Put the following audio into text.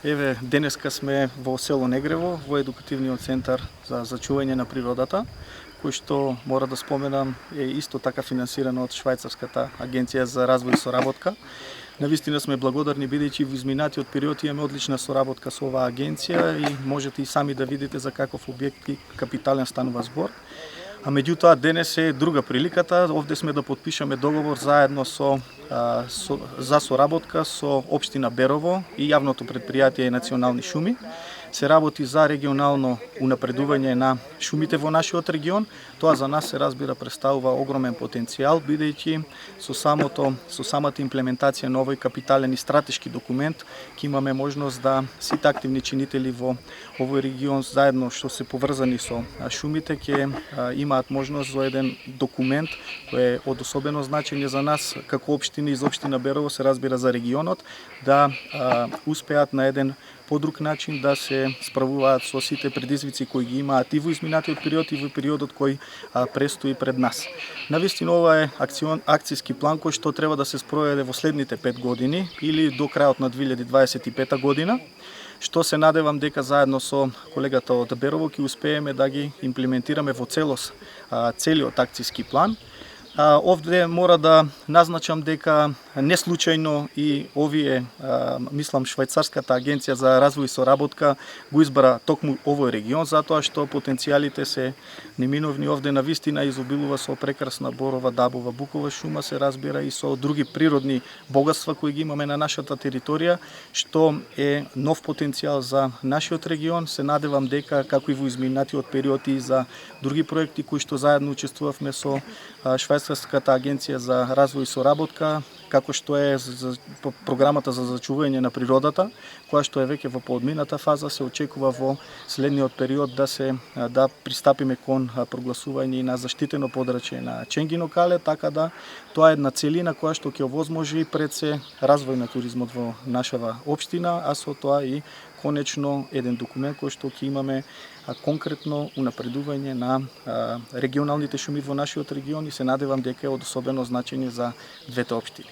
Еве, денеска сме во село Негрево, во едукативниот центар за зачување на природата, кој што, мора да споменам, е исто така финансирано од Швајцарската агенција за развој и соработка. Навистина сме благодарни бидејќи во изминатиот период имаме одлична соработка со оваа агенција и можете и сами да видите за каков објект и капитален станува збор. А меѓутоа денес е друга приликата, овде сме да потпишеме договор заедно за соработка со општина Берово и јавното претпријатие Национални шуми. Се работи за регионално унапредување на шумите во нашиот регион. Тоа за нас се разбира представува огромен потенцијал, бидејќи со самата имплементација на овој капитален и стратешки документ ќе имаме можност да сите активни чинители во овој регион заедно што се поврзани со шумите ќе имаат можност за еден документ кој е од особено значење за нас како општина и за општина Берово, се разбира за регионот, да успеат на еден подруг начин да се справуваат со сите предизвици кои ги имаат и во изминатиот период и во периодот кој престои пред нас. Навистина ова е акцијски план кој што треба да се спроведе во следните 5 години или до крајот на 2025 година, што се надевам дека заедно со колегата од Берово ќе успееме да ги имплементираме во целост целиот акцијски план. Овде мора да назначам дека не случајно и овие, мислам, Швајцарската агенција за развој и соработка го избра токму овој регион, затоа што потенцијалите се неминовни. Овде навистина изобилува со прекрасна борова, дабова, букова шума, се разбира и со други природни богатства кои ги имаме на нашата територија, што е нов потенцијал за нашиот регион. Се надевам дека, како и во изминатиот период и за други проекти кои што заедно учествувавме со Швајцарската агенција за развој и соработка, како што е програмата за зачување на природата, која што е веќе во поодмината фаза, се очекува во следниот период да пристапиме кон прогласување на заштитено подрачје на Ченгино кале, така да тоа е една целина која што ќе овозможи пред се развој на туризмот во нашава општина, а со тоа и конечно еден документ кој што ќе имаме конкретно унапредување на регионалните шуми во нашиот регион и се надевам дека е од особено значење за двете општини.